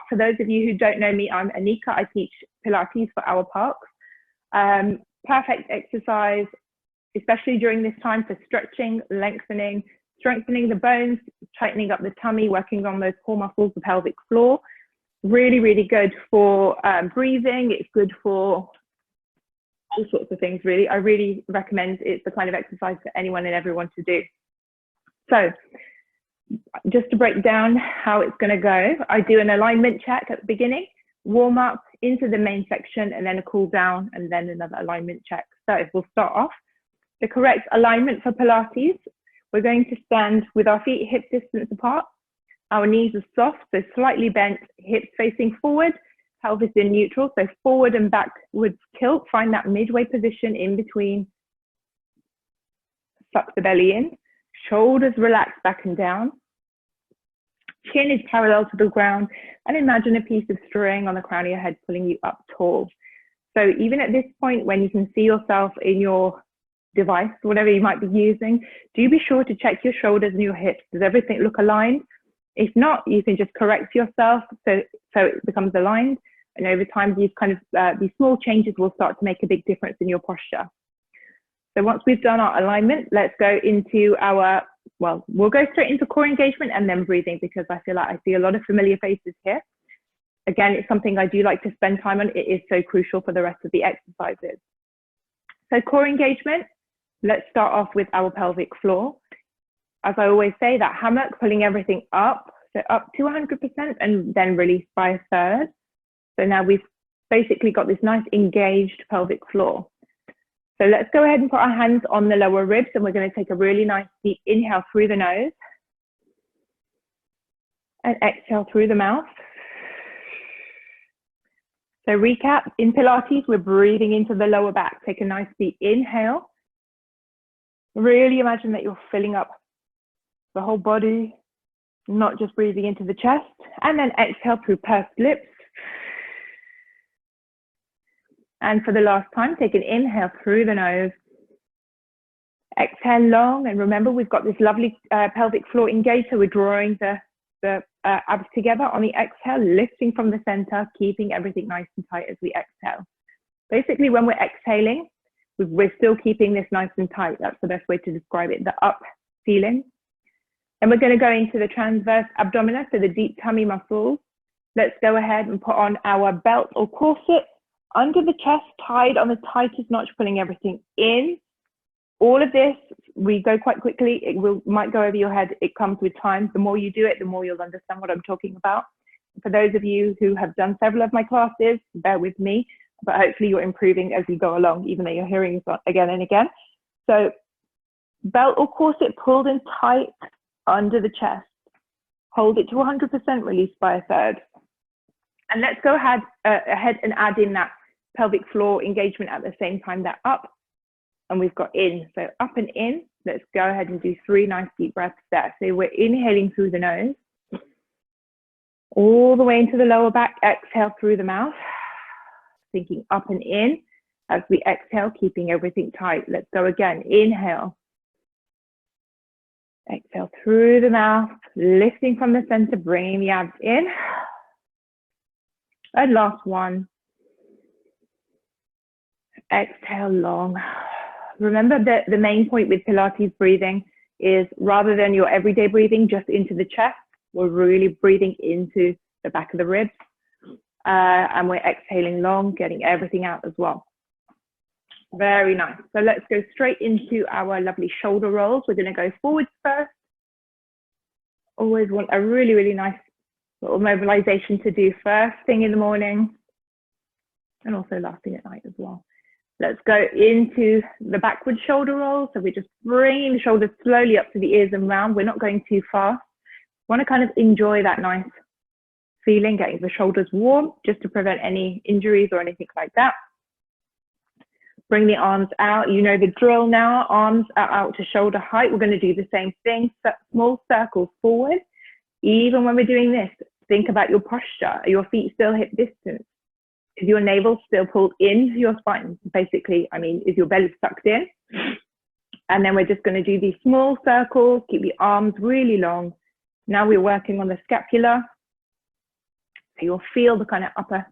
For those of you who don't know me, I'm Aneequa. I teach Pilates for our parks. Perfect exercise, especially during this time for stretching, lengthening, strengthening the bones, tightening up the tummy, working on those core muscles, the pelvic floor. Really, really good for breathing. It's good for all sorts of things, really. I really recommend it's the kind of exercise for anyone and everyone to do. So just to break down how it's going to go, I do an alignment check at the beginning, warm up into the main section, and then a cool down, and then another alignment check. So we'll start off. The correct alignment for Pilates, we're going to stand with our feet hip distance apart. Our knees are soft, so slightly bent, hips facing forward, pelvis in neutral, so forward and backwards tilt. Find that midway position in between. Suck the belly in, shoulders relax back and down. Chin is parallel to the ground, and imagine a piece of string on the crown of your head pulling you up tall. So even at this point, when you can see yourself in your device, whatever you might be using, do be sure to check your shoulders and your hips. Does everything look aligned? If not, you can just correct yourself so it becomes aligned. And over time, these small changes will start to make a big difference in your posture. So once we've done our alignment, let's go into we'll go straight into core engagement and then breathing, because I feel like I see a lot of familiar faces here. Again, it's something I do like to spend time on. It is so crucial for the rest of the exercises. So core engagement, let's start off with our pelvic floor. As I always say, that hammock, pulling everything up, so up to 100% and then release by a third. So now we've basically got this nice engaged pelvic floor. So let's go ahead and put our hands on the lower ribs, and we're going to take a really nice deep inhale through the nose and exhale through the mouth. So recap, in Pilates, we're breathing into the lower back. Take a nice deep inhale. Really imagine that you're filling up the whole body, not just breathing into the chest. And then exhale through pursed lips. And for the last time, take an inhale through the nose. Exhale long, and remember we've got this lovely pelvic floor engaged, so we're drawing the abs together on the exhale, lifting from the center, keeping everything nice and tight as we exhale. Basically, when we're exhaling, we're still keeping this nice and tight. That's the best way to describe it, the up feeling. And we're going to go into the transverse abdominis, so the deep tummy muscles. Let's go ahead and put on our belt or corset under the chest, tied on the tightest notch, pulling everything in. All of this, we go quite quickly. Might go over your head. It comes with time. The more you do it, the more you'll understand what I'm talking about. For those of you who have done several of my classes, bear with me, but hopefully you're improving as you go along, even though you're hearing it again and again. So belt or corset pulled in tight under the chest. Hold it to 100%, release by a third. And let's go ahead and add in that pelvic floor engagement at the same time, that up, and we've got in. So up and in, let's go ahead and do 3 nice deep breaths there. So we're inhaling through the nose, all the way into the lower back, exhale through the mouth, thinking up and in as we exhale, keeping everything tight. Let's go again, inhale. Exhale through the mouth, lifting from the center, bringing the abs in. And last one. Exhale long. Remember that the main point with Pilates breathing is, rather than your everyday breathing just into the chest, we're really breathing into the back of the ribs. And we're exhaling long, getting everything out as well. Very nice. So let's go straight into our lovely shoulder rolls. We're going to go forwards first. Always want a really, really nice little mobilization to do first thing in the morning and also last thing at night as well. Let's go into the backward shoulder roll. So we're just bringing the shoulders slowly up to the ears and round. We're not going too fast. Want to kind of enjoy that nice feeling, getting the shoulders warm, just to prevent any injuries or anything like that. Bring the arms out. You know the drill now. Arms are out to shoulder height. We're going to do the same thing. Small circles forward. Even when we're doing this, think about your posture. Are your feet still hip distance? Is your navel still pulled into your spine? Basically, is your belly sucked in? And then we're just going to do these small circles. Keep the arms really long. Now we're working on the scapula. So you'll feel the kind of upper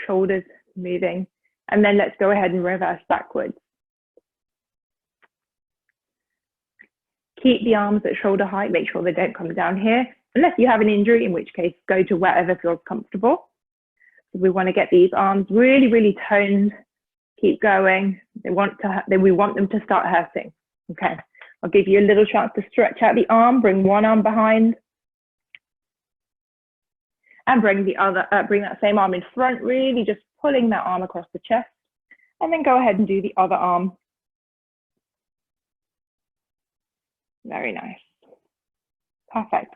shoulders moving. And then let's go ahead and reverse backwards. Keep the arms at shoulder height. Make sure they don't come down here. Unless you have an injury, in which case go to wherever feels comfortable. So we want to get these arms really, really toned. Keep going. We want them to start hurting. Okay. I'll give you a little chance to stretch out the arm. Bring one arm behind. And bring that same arm in front, really just pulling that arm across the chest. And then go ahead and do the other arm. Very nice. Perfect.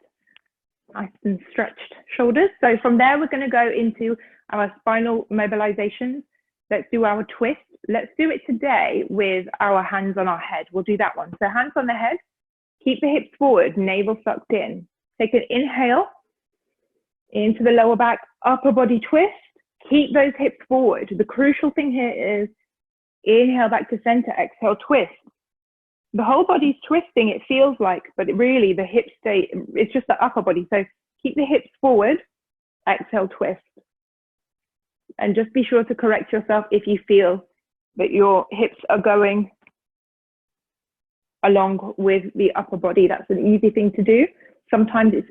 Nice and stretched shoulders. So from there, we're going to go into our spinal mobilizations. Let's do our twist. Let's do it today with our hands on our head. We'll do that one. So hands on the head. Keep the hips forward, navel sucked in. Take an inhale into the lower back, upper body twist. Keep those hips forward. The crucial thing here is inhale back to center, exhale, twist. The whole body's twisting, it feels like, but really the hips stay, it's just the upper body. So keep the hips forward, exhale, twist. And just be sure to correct yourself if you feel that your hips are going along with the upper body. That's an easy thing to do. Sometimes it's,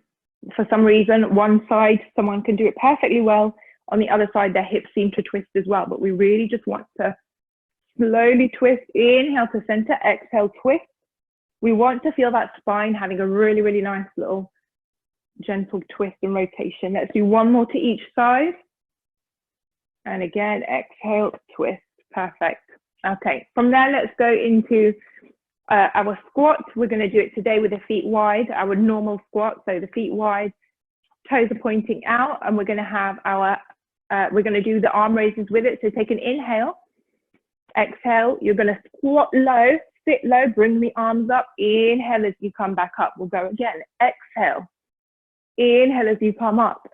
for some reason, one side, someone can do it perfectly well. On the other side, their hips seem to twist as well. But we really just want to slowly twist. Inhale to center, exhale, twist. We want to feel that spine having a really, really nice little gentle twist and rotation. Let's do one more to each side. And again, exhale, twist. Perfect. Okay, from there, let's go into our squat. We're going to do it today with the feet wide, our normal squat. So the feet wide, toes are pointing out, and we're going to have our, we're going to do the arm raises with it. So take an inhale, exhale, you're going to squat low, sit low, bring the arms up, inhale as you come back up. We'll go again, exhale, inhale as you come up.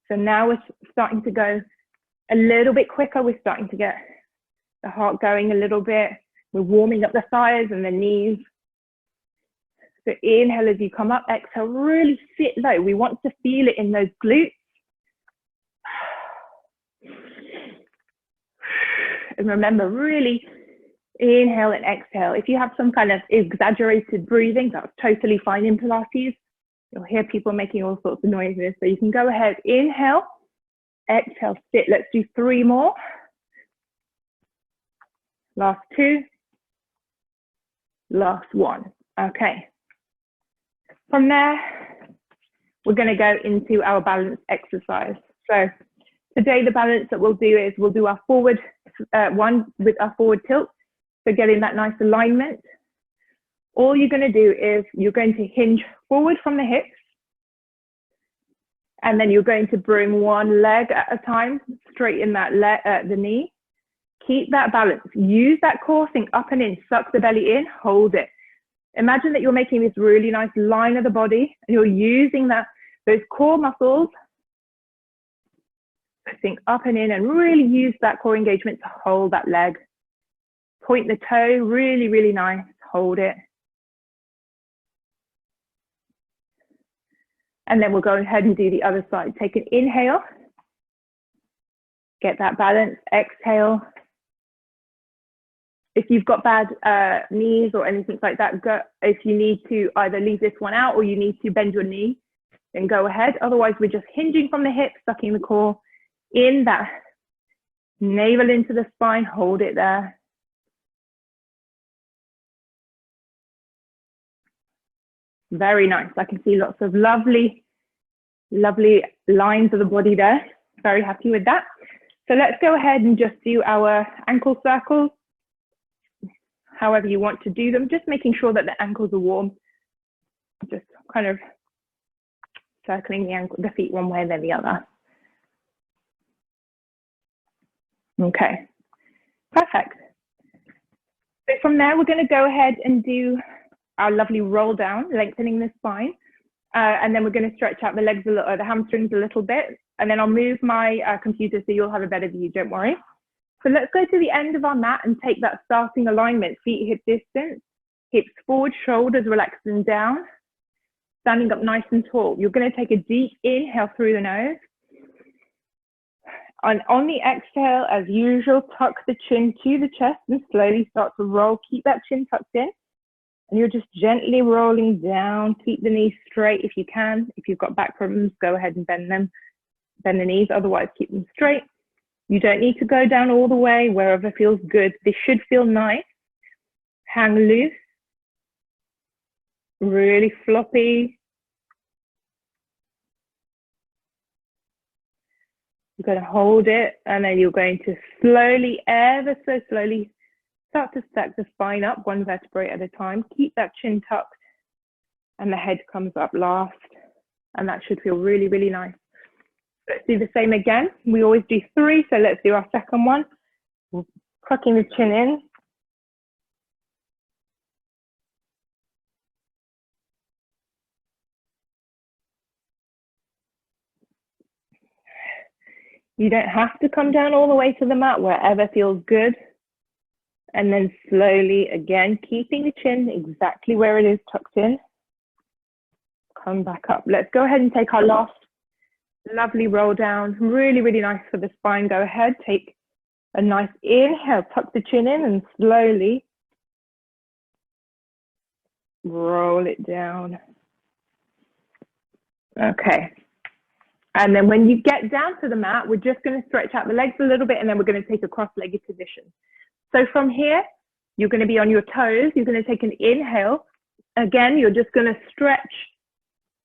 So now we're starting to go a little bit quicker. We're starting to get the heart going a little bit. We're warming up the thighs and the knees. So inhale as you come up, exhale, really sit low. We want to feel it in those glutes. And remember, really inhale and exhale. If you have some kind of exaggerated breathing, that's totally fine in Pilates. You'll hear people making all sorts of noises. So you can go ahead, inhale, exhale, sit. Let's do 3 more. Last 2. Last 1. Okay. From there, we're going to go into our balance exercise. So today, the balance that we'll do is we'll do our forward one with our forward tilt. So getting that nice alignment. All you're going to do is you're going to hinge forward from the hips. And then you're going to bring one leg at a time, straighten that leg, the knee. Keep that balance. Use that core, think up and in, suck the belly in, hold it. Imagine that you're making this really nice line of the body and you're using those core muscles. Think up and in and really use that core engagement to hold that leg. Point the toe, really, really nice, hold it. And then we'll go ahead and do the other side. Take an inhale, get that balance, exhale. If you've got bad knees or anything like that, if you need to either leave this one out or you need to bend your knee, then go ahead. Otherwise, we're just hinging from the hips, sucking the core in, that navel into the spine, hold it there. Very nice. I can see lots of lovely, lovely lines of the body there. Very happy with that. So let's go ahead and just do our ankle circles. However you want to do them, just making sure that the ankles are warm. Just kind of circling the feet one way and then the other. Okay, perfect. So from there, we're going to go ahead and do our lovely roll down, lengthening the spine. And then we're going to stretch out the legs, the hamstrings a little bit. And then I'll move my computer so you'll have a better view, don't worry. So let's go to the end of our mat and take that starting alignment, feet hip distance, hips forward, shoulders relaxed and down, standing up nice and tall. You're going to take a deep inhale through the nose. On the exhale, as usual, tuck the chin to the chest and slowly start to roll. Keep that chin tucked in. And you're just gently rolling down. Keep the knees straight if you can. If you've got back problems, go ahead and bend them. Bend the knees, otherwise keep them straight. You don't need to go down all the way, wherever feels good. This should feel nice. Hang loose. Really floppy. You're going to hold it, and then you're going to slowly, ever so slowly, start to stack the spine up one vertebrae at a time. Keep that chin tucked, and the head comes up last. And that should feel really, really nice. Let's do the same again. We always do 3, so let's do our second one. Tucking the chin in. You don't have to come down all the way to the mat, wherever feels good. And then slowly, again, keeping the chin exactly where it is tucked in. Come back up. Let's go ahead and take our last lovely roll down. Really, really nice for the spine. Go ahead, take a nice inhale, tuck the chin in, and slowly roll it down. Okay. And then when you get down to the mat, we're just going to stretch out the legs a little bit, and then we're going to take a cross-legged position. So from here, you're going to be on your toes. You're going to take an inhale. Again, you're just going to stretch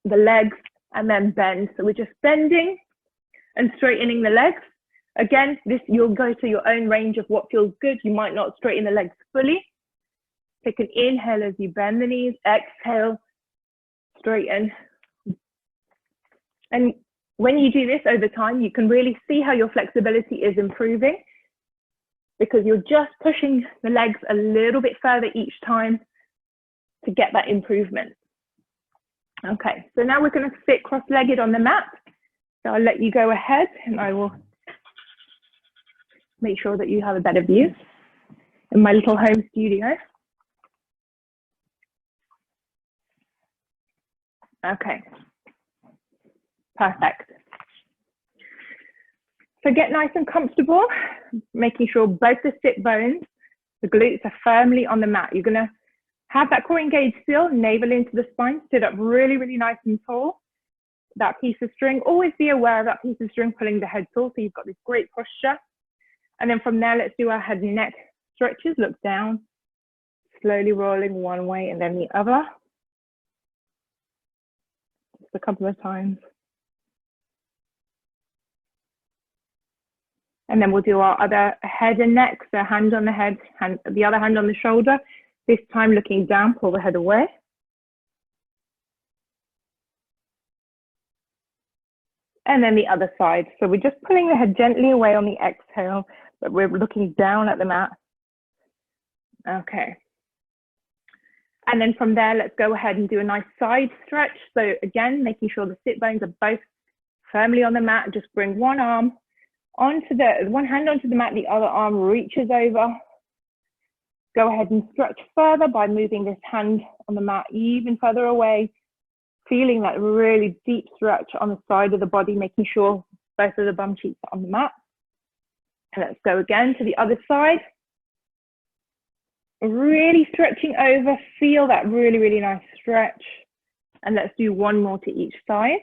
the legs and then bend. So we're just bending and straightening the legs. Again, this you'll go to your own range of what feels good. You might not straighten the legs fully. Take an inhale as you bend the knees. Exhale, straighten. And when you do this over time, you can really see how your flexibility is improving, because you're just pushing the legs a little bit further each time to get that improvement. Okay, so now we're going to sit cross-legged on the mat. So I'll let you go ahead, and I will make sure that you have a better view in my little home studio. Okay, perfect. So get nice and comfortable, making sure both the sit bones, the glutes are firmly on the mat. You're going to have that core engaged still, navel into the spine, sit up really, really nice and tall. That piece of string, always be aware of that piece of string pulling the head tall, so you've got this great posture. And then from there, let's do our head and neck stretches. Look down, slowly rolling one way and then the other. Just a couple of times. And then we'll do our other head and neck. So hand on the head, the other hand on the shoulder. This time looking down, pull the head away. And then the other side. So we're just pulling the head gently away on the exhale, but we're looking down at the mat. Okay. And then from there, let's go ahead and do a nice side stretch. So again, making sure the sit bones are both firmly on the mat. Just bring one arm onto one hand onto the mat, the other arm reaches over. Go ahead and stretch further by moving this hand on the mat even further away, feeling that really deep stretch on the side of the body, making sure both of the bum cheeks are on the mat. And let's go again to the other side. Really stretching over, feel that really, really nice stretch. And let's do one more to each side.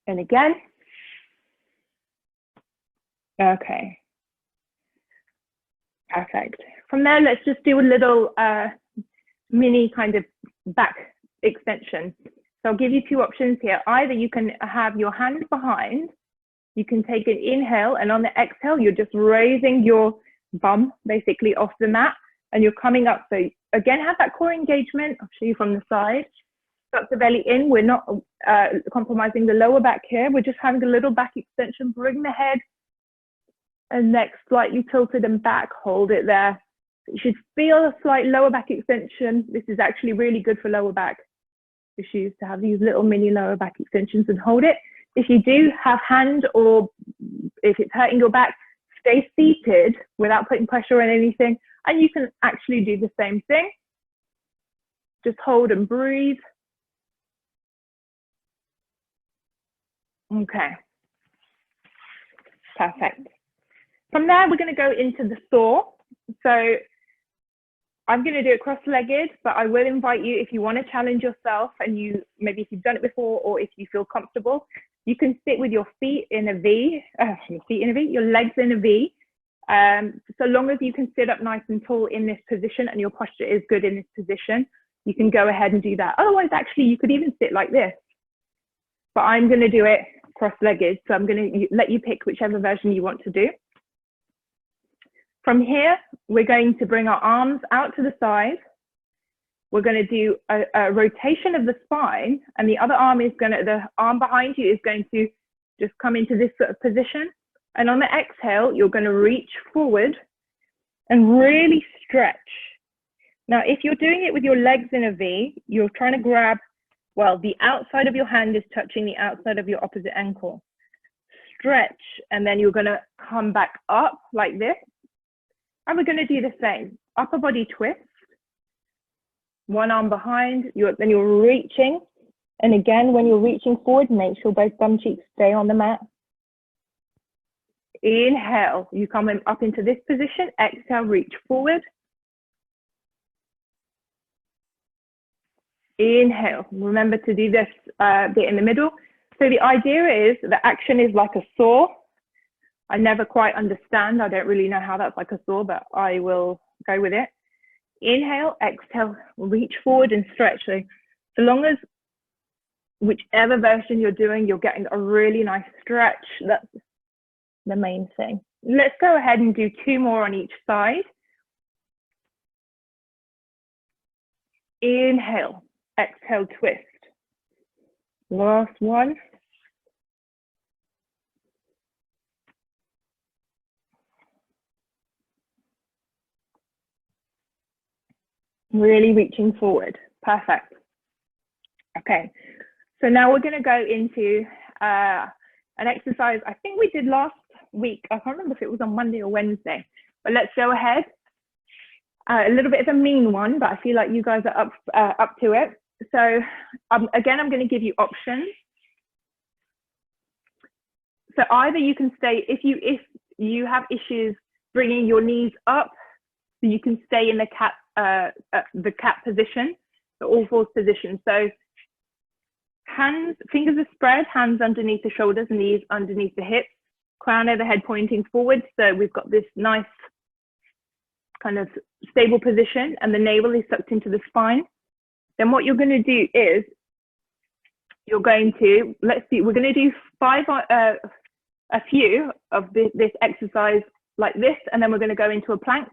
And again. Okay. Perfect. From there, let's just do a little mini kind of back extension. So I'll give you two options here. Either you can have your hands behind, you can take an inhale, and on the exhale, you're just raising your bum basically off the mat, and you're coming up. So again, have that core engagement. I'll show you from the side. Tuck the belly in. We're not compromising the lower back here. We're just having a little back extension. Bring the head and neck slightly tilted and back. Hold it there. You should feel a slight lower back extension. This is actually really good for lower back issues, to have these little mini lower back extensions and hold it. If you do have hand, or if it's hurting your back, stay seated without putting pressure on anything. And you can actually do the same thing. Just hold and breathe. Okay, perfect. From there, we're going to go into the saw. So I'm going to do it cross-legged, but I will invite you, if you want to challenge yourself, and you maybe if you've done it before or if you feel comfortable, you can sit with your feet in a V, your legs in a V. So long as you can sit up nice and tall in this position and your posture is good in this position, you can go ahead and do that. Otherwise, actually, you could even sit like this. But I'm going to do it cross-legged, so I'm going to let you pick whichever version you want to do. From here, we're going to bring our arms out to the side. We're going to do a rotation of the spine, and the other arm is going to, the arm behind you is going to just come into this sort of position. And on the exhale, you're going to reach forward and really stretch. Now, if you're doing it with your legs in a V, you're trying to grab, well, the outside of your hand is touching the outside of your opposite ankle. Stretch, and then you're going to come back up like this. And we're going to do the same, upper body twist, one arm behind, then you're reaching. And again, when you're reaching forward, make sure both bum cheeks stay on the mat. Inhale, you come up into this position, exhale, reach forward. Inhale, remember to do this bit in the middle. So the idea is the action is like a saw. I never quite understand. I don't really know how that's like a saw, but I will go with it. Inhale, exhale, reach forward and stretch. So long as whichever version you're doing, you're getting a really nice stretch. That's the main thing. Let's go ahead and do 2 more on each side. Inhale, exhale, twist. Last one. Really reaching forward. Perfect. Okay, so now we're going to go into an exercise I think we did last week. I can't remember if it was on Monday or Wednesday, but let's go ahead. A little bit of a mean one, but I feel like you guys are up to it. So again, I'm going to give you options. So either you can stay, if you have issues bringing your knees up, so you can stay in the cat position, the all fours position. So hands, fingers are spread, hands underneath the shoulders, knees underneath the hips, crown of the head pointing forward. So we've got this nice kind of stable position, and the navel is sucked into the spine. Then what you're going to do is you're going to, we're going to do a few of this exercise like this, and then we're going to go into a plank,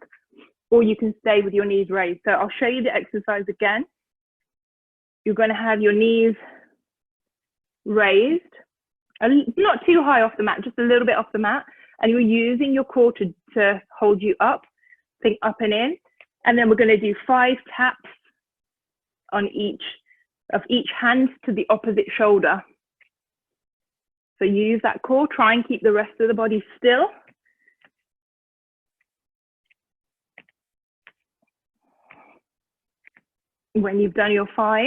or you can stay with your knees raised. So I'll show you the exercise again. You're going to have your knees raised, not too high off the mat, just a little bit off the mat, and you're using your core to hold you up, think up and in, and then we're going to do 5 taps on each hand to the opposite shoulder. So use that core, try and keep the rest of the body still. When you've done your 5,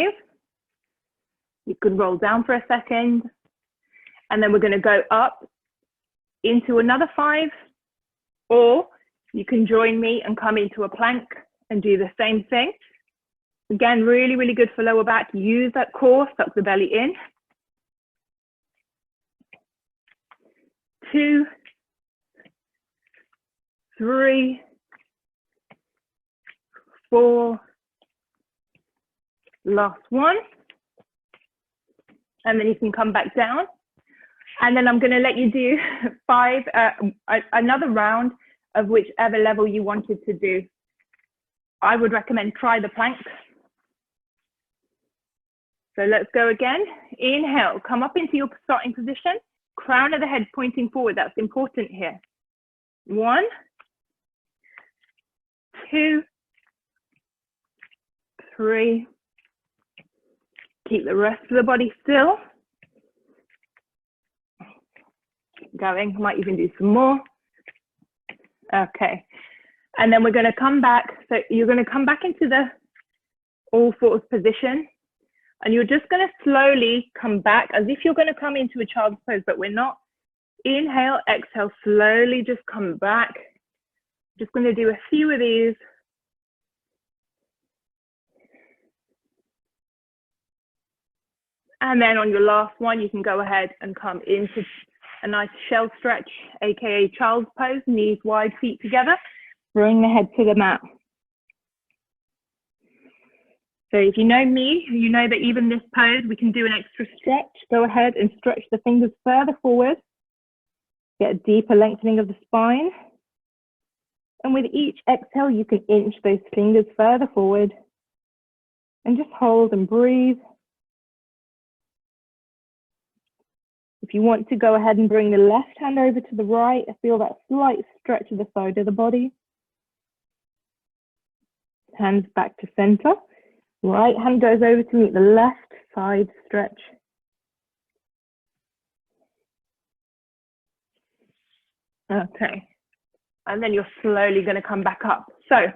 you could roll down for a second, and then we're going to go up into another 5, or you can join me and come into a plank and do the same thing. Again, really, really good for lower back. Use that core, suck the belly in. 2, 3, 4, last one. And then you can come back down. And then I'm going to let you do 5, another round of whichever level you wanted to do. I would recommend try the plank. So let's go again. Inhale, come up into your starting position. Crown of the head pointing forward. That's important here. 1, 2, 3. Keep the rest of the body still. Keep going. Might even do some more. Okay. And then we're going to come back. So you're going to come back into the all fours position. And you're just going to slowly come back as if you're going to come into a child's pose, but we're not. Inhale, exhale, slowly just come back. Just going to do a few of these. And then on your last one, you can go ahead and come into a nice shell stretch, aka child's pose, knees wide, feet together. Bring the head to the mat. So if you know me, you know that even this pose, we can do an extra stretch. Go ahead and stretch the fingers further forward. Get a deeper lengthening of the spine. And with each exhale, you can inch those fingers further forward. And just hold and breathe. If you want to go ahead and bring the left hand over to the right, feel that slight stretch of the side of the body. Hands back to center. Right hand goes over to meet the left side stretch. Okay. And then you're slowly going to come back up. So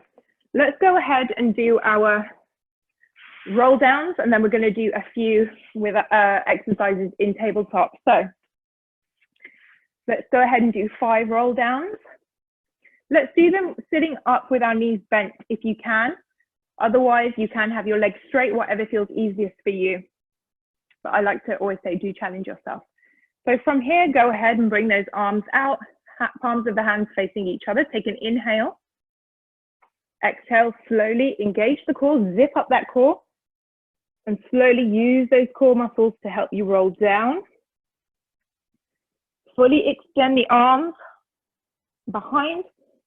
let's go ahead and do our roll downs, and then we're going to do a few with exercises in tabletop. So let's go ahead and do 5 roll downs. Let's do them sitting up with our knees bent if you can. Otherwise, you can have your legs straight, whatever feels easiest for you. But I like to always say, do challenge yourself. So from here, go ahead and bring those arms out, palms of the hands facing each other. Take an inhale. Exhale, slowly engage the core, zip up that core, and slowly use those core muscles to help you roll down. Fully extend the arms behind.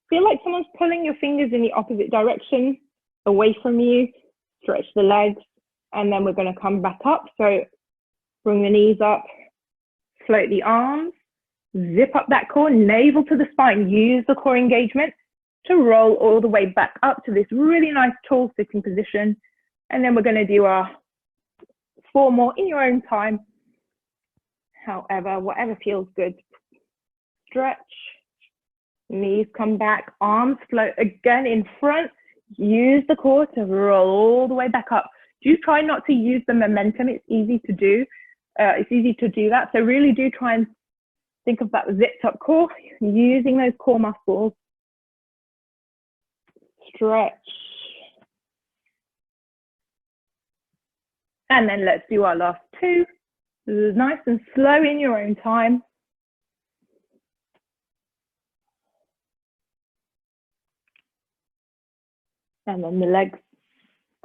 Feel like someone's pulling your fingers in the opposite direction, away from you. Stretch the legs, and then we're going to come back up. So bring the knees up, float the arms, zip up that core, navel to the spine. Use the core engagement to roll all the way back up to this really nice tall sitting position. And then we're going to do our 4 more in your own time. However, whatever feels good. Stretch, knees come back, arms float again in front. Use the core to roll all the way back up. Do try not to use the momentum. It's easy to do. That. So really do try and think of that zipped up core, using those core muscles. Stretch. And then let's do our last 2. Nice and slow in your own time. And then the legs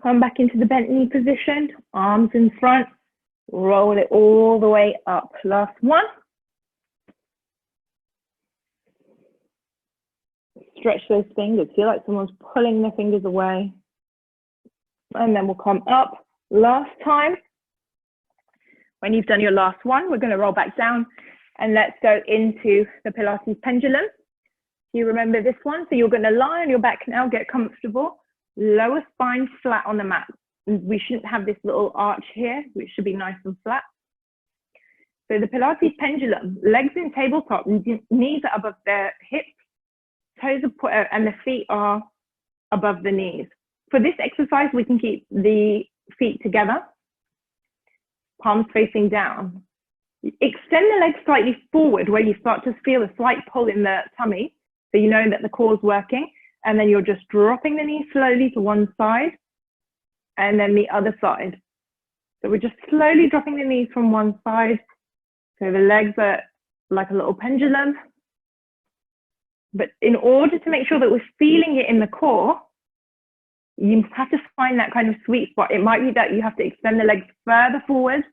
come back into the bent knee position, arms in front, roll it all the way up. Last one. Stretch those fingers. Feel like someone's pulling their fingers away. And then we'll come up. Last time. When you've done your last one, we're going to roll back down, and let's go into the Pilates pendulum. You remember this one? So you're going to lie on your back now, get comfortable. Lower spine flat on the mat. We shouldn't have this little arch here, which should be nice and flat. So the Pilates pendulum, legs in tabletop, knees are above the hips, toes are and the feet are above the knees. For this exercise, we can keep the feet together, palms facing down. Extend the legs slightly forward where you start to feel a slight pull in the tummy, so you know that the core is working. And then you're just dropping the knees slowly to one side and then the other side. So we're just slowly dropping the knees from one side. So the legs are like a little pendulum. But in order to make sure that we're feeling it in the core, you have to find that kind of sweet spot. It might be that you have to extend the legs further forward,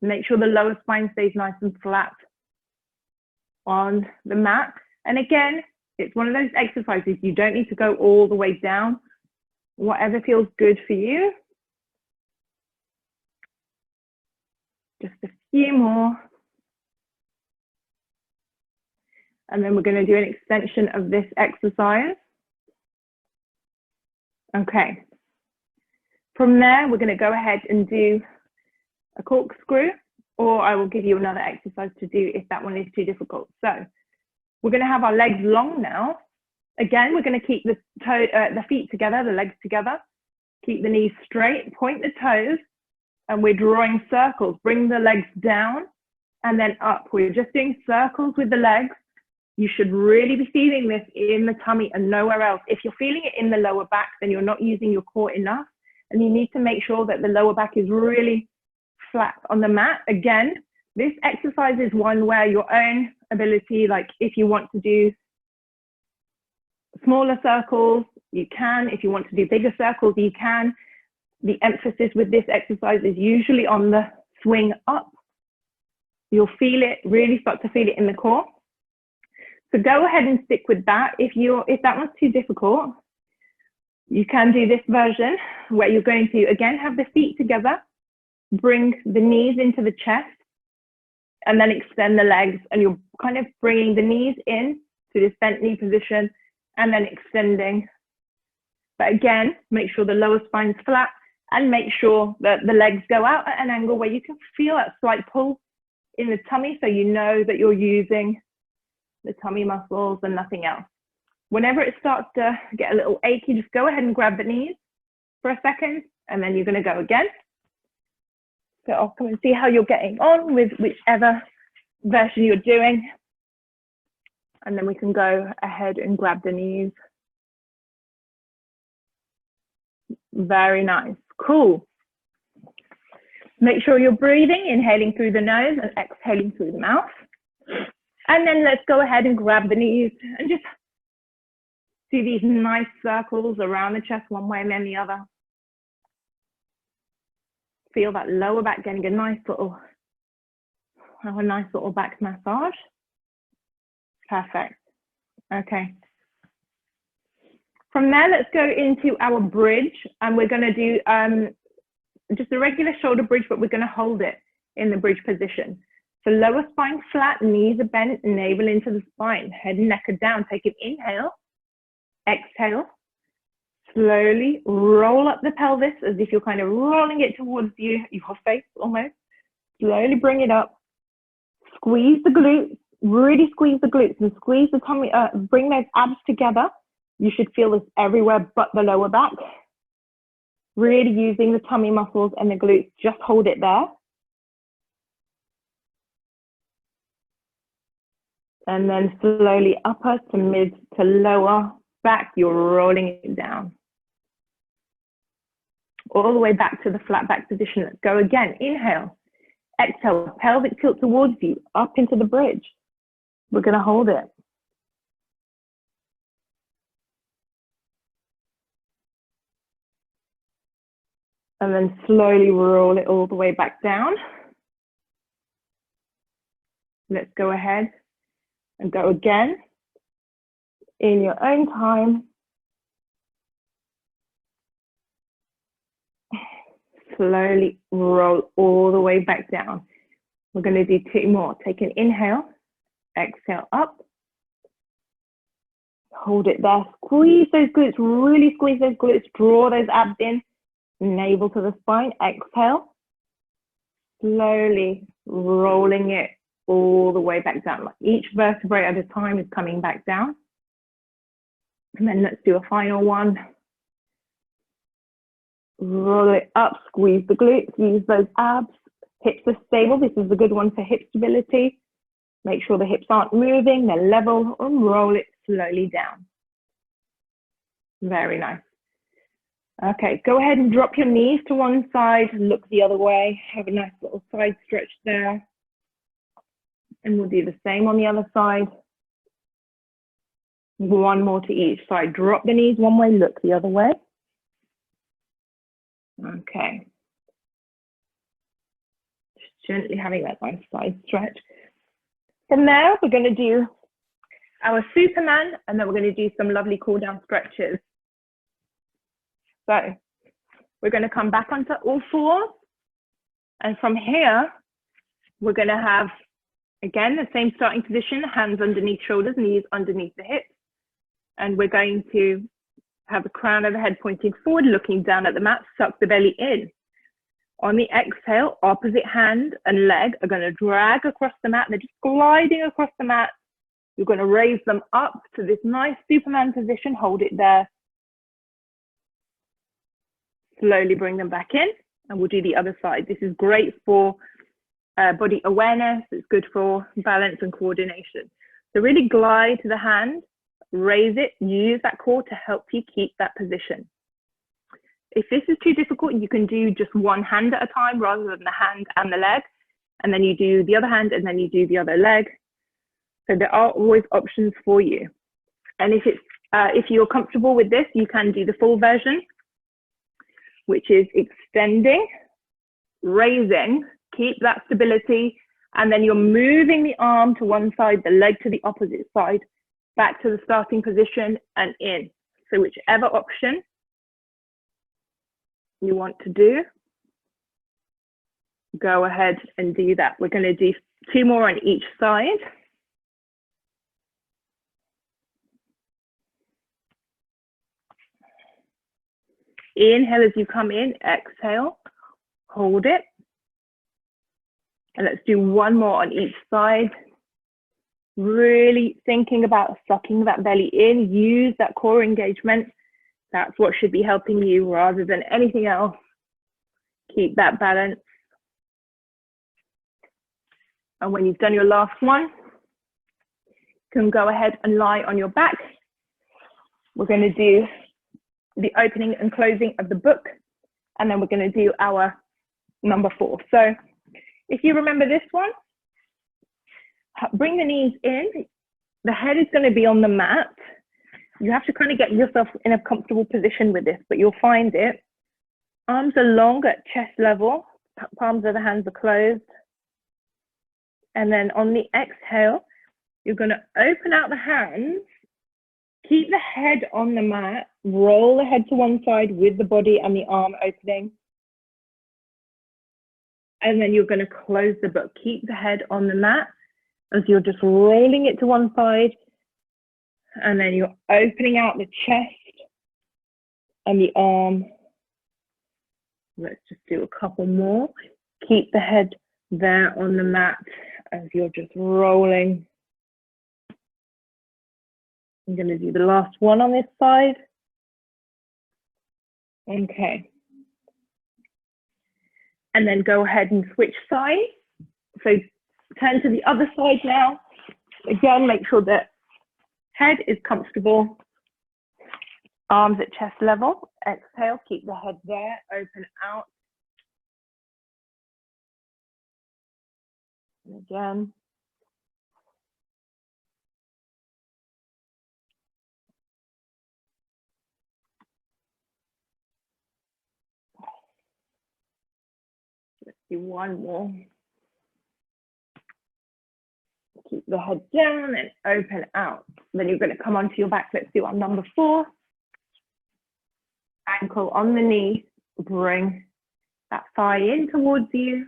make sure the lower spine stays nice and flat on the mat. And again, it's one of those exercises, you don't need to go all the way down. Whatever feels good for you. Just a few more. And then we're going to do an extension of this exercise. Okay. From there, we're going to go ahead and do a corkscrew, or I will give you another exercise to do if that one is too difficult. So we're going to have our legs long now. Again, we're going to keep the feet together, the legs together. Keep the knees straight, point the toes, and we're drawing circles. Bring the legs down and then up. We're just doing circles with the legs. You should really be feeling this in the tummy and nowhere else. If you're feeling it in the lower back, then you're not using your core enough, and you need to make sure that the lower back is really flat on the mat. Again, this exercise is one where your own ability, like if you want to do smaller circles, you can. If you want to do bigger circles, you can. The emphasis with this exercise is usually on the swing up. You'll feel it, really start to feel it in the core. So go ahead and stick with that. If that one's too difficult, you can do this version where you're going to, again, have the feet together, bring the knees into the chest, and then extend the legs. And you're kind of bringing the knees in to this bent knee position and then extending. But again, make sure the lower spine's flat and make sure that the legs go out at an angle where you can feel that slight pull in the tummy, so you know that you're using the tummy muscles and nothing else. Whenever it starts to get a little achy, just go ahead and grab the knees for a second, and then you're going to go again. So I'll come and see how you're getting on with whichever version you're doing. And then we can go ahead and grab the knees. Very nice. Cool. Make sure you're breathing, inhaling through the nose and exhaling through the mouth. And then let's go ahead and grab the knees and just do these nice circles around the chest one way and then the other. Feel that lower back getting a nice little back massage. Perfect. Okay. From there, let's go into our bridge, and we're going to do just a regular shoulder bridge, but we're going to hold it in the bridge position. So lower spine flat, knees are bent, navel into the spine, head and neck are down. Take an inhale, exhale, slowly roll up the pelvis as if you're kind of rolling it towards you, your face almost. Slowly bring it up, squeeze the glutes, really squeeze the glutes and squeeze the tummy, bring those abs together. You should feel this everywhere but the lower back. Really using the tummy muscles and the glutes, just hold it there. And then slowly upper to mid to lower back, you're rolling it down. All the way back to the flat back position. Let's go again. Inhale, exhale, pelvic tilt towards you, up into the bridge. We're going to hold it. And then slowly roll it all the way back down. Let's go ahead and go again in your own time. Slowly roll all the way back down. We're going to do 2 more. Take an inhale, exhale up. Hold it there. Squeeze those glutes, really squeeze those glutes. Draw those abs in. Navel to the spine. Exhale. Slowly rolling it all the way back down. Like each vertebrae at a time is coming back down. And then let's do a final one. Roll it up, squeeze the glutes, use those abs. Hips are stable. This is a good one for hip stability. Make sure the hips aren't moving, they're level, and roll it slowly down. Very nice. Okay, go ahead and drop your knees to one side, look the other way. Have a nice little side stretch there. And we'll do the same on the other side. 1 more to each side. Drop the knees one way, look the other way. Okay. Just gently having that nice side stretch. From there, we're going to do our Superman, and then we're going to do some lovely cool down stretches. So we're going to come back onto all 4s. And from here, we're going to have, again, the same starting position, hands underneath shoulders, knees underneath the hips. And we're going to have the crown of the head pointing forward, looking down at the mat, suck the belly in. On the exhale, opposite hand and leg are going to drag across the mat. They're just gliding across the mat. You're going to raise them up to this nice Superman position. Hold it there. Slowly bring them back in. And we'll do the other side. This is great for body awareness. It's good for balance and coordination. So really glide to the hand, raise it, use that core to help you keep that position. If this is too difficult, you can do just one hand at a time rather than the hand and the leg. And then you do the other hand and then you do the other leg. So there are always options for you. And if you're comfortable with this, you can do the full version, which is extending, raising, keep that stability, and then you're moving the arm to one side, the leg to the opposite side, back to the starting position and in. So whichever option you want to do, go ahead and do that. We're going to do 2 more on each side. Inhale as you come in, exhale, hold it. And let's do 1 more on each side. Really thinking about sucking that belly in, use that core engagement. That's what should be helping you rather than anything else. Keep that balance. And when you've done your last one, you can go ahead and lie on your back. We're going to do the opening and closing of the book, and then we're going to do our number 4. So if you remember this one, bring the knees in. The head is going to be on the mat. You have to kind of get yourself in a comfortable position with this, but you'll find it. Arms are long at chest level, palms of the hands are closed. And then on the exhale, you're going to open out the hands, keep the head on the mat, roll the head to one side with the body and the arm opening. And then you're going to close the book. Keep the head on the mat as you're just rolling it to one side. And then you're opening out the chest and the arm. Let's just do a couple more. Keep the head there on the mat as you're just rolling. I'm going to do the last one on this side. Okay. And then go ahead and switch sides. So turn to the other side now. Again, make sure that head is comfortable. Arms at chest level. Exhale, keep the head there, open out. And again. Let's do 1 more. Keep the head down and open out. Then you're going to come onto your back. Let's do our number 4. Ankle on the knee. Bring that thigh in towards you.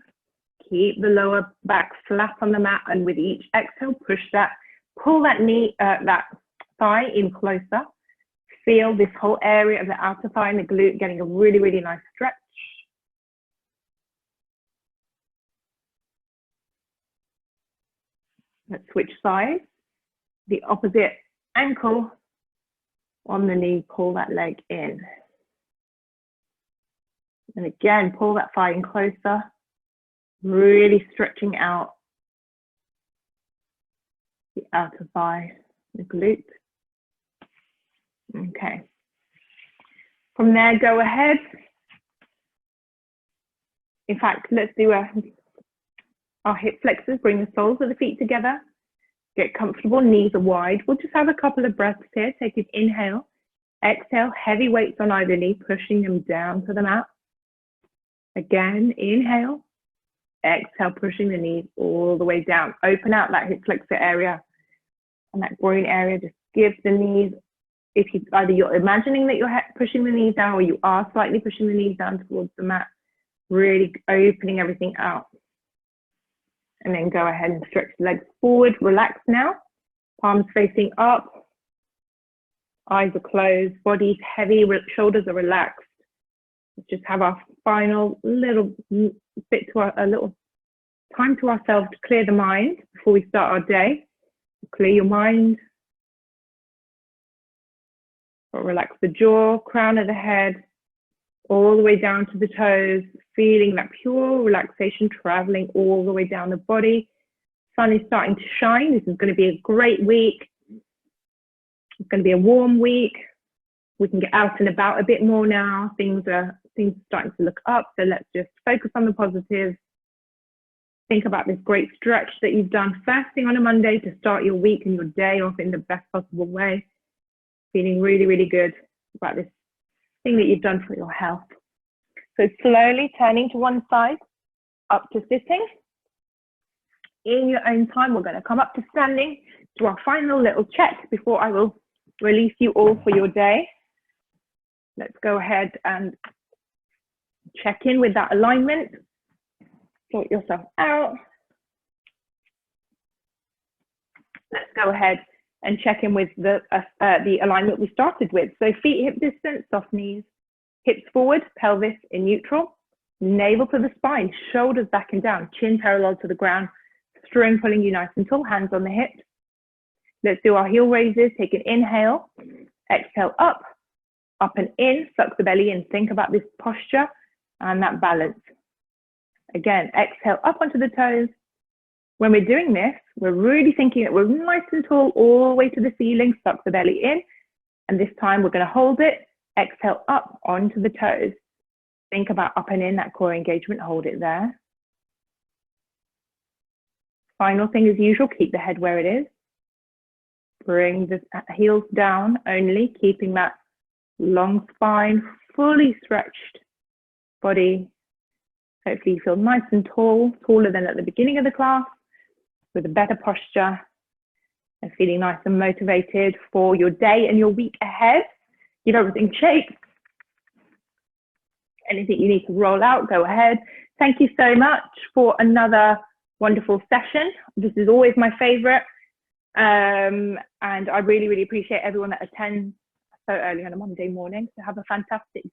Keep the lower back flat on the mat, and with each exhale, push that, pull that knee, that thigh in closer. Feel this whole area of the outer thigh and the glute getting a really, really nice stretch. Let's switch sides. The opposite ankle on the knee, pull that leg in. And again, pull that thigh in closer, really stretching out the outer thigh, the glute. Okay. From there, go ahead. In fact, let's do our hip flexors, bring the soles of the feet together. Get comfortable, knees are wide. We'll just have a couple of breaths here. Take an inhale, exhale, heavy weights on either knee, pushing them down to the mat. Again, inhale, exhale, pushing the knees all the way down. Open out that hip flexor area and that groin area. Just give the knees, if you either you're imagining that you're pushing the knees down or you are slightly pushing the knees down towards the mat, really opening everything out. And then go ahead and stretch the legs forward. Relax now. Palms facing up. Eyes are closed. Body's heavy. Shoulders are relaxed. Let's just have our final little bit to a little time to ourselves to clear the mind before we start our day. Clear your mind. Relax the jaw, crown of the head, all the way down to the toes. feeling that pure relaxation traveling all the way down the body. Sun is starting to shine. This is going to be a great week. It's going to be a warm week. We can get out and about a bit more now. Things are starting to look up. So let's just focus on the positive. Think about this great stretch that you've done first thing on a Monday to start your week and your day off in the best possible way. Feeling really, really good about this thing that you've done for your health. So slowly turning to one side, up to sitting. In your own time, we're going to come up to standing, do our final little check before I will release you all for your day. Let's go ahead and check in with that alignment. Sort yourself out. Let's go ahead and check in with the alignment we started with. So feet hip distance, soft knees, hips forward, pelvis in neutral, navel to the spine, shoulders back and down, chin parallel to the ground, string pulling you nice and tall, hands on the hips. Let's do our heel raises. Take an inhale, exhale up and in, suck the belly in. Think about this posture and that balance. Again, exhale up onto the toes. When we're doing this, we're really thinking that we're nice and tall all the way to the ceiling, suck the belly in. And this time we're going to hold it, exhale up onto the toes. Think about up and in, that core engagement, hold it there. Final thing as usual, keep the head where it is. Bring the heels down only, keeping that long spine, fully stretched body. Hopefully you feel nice and tall, taller than at the beginning of the class, with a better posture and feeling nice and motivated for your day and your week ahead. Give everything shake. Anything you need to roll out, go ahead. Thank you so much for another wonderful session. This is always my favorite. And I really, really appreciate everyone that attends so early on a Monday morning. So have a fantastic day.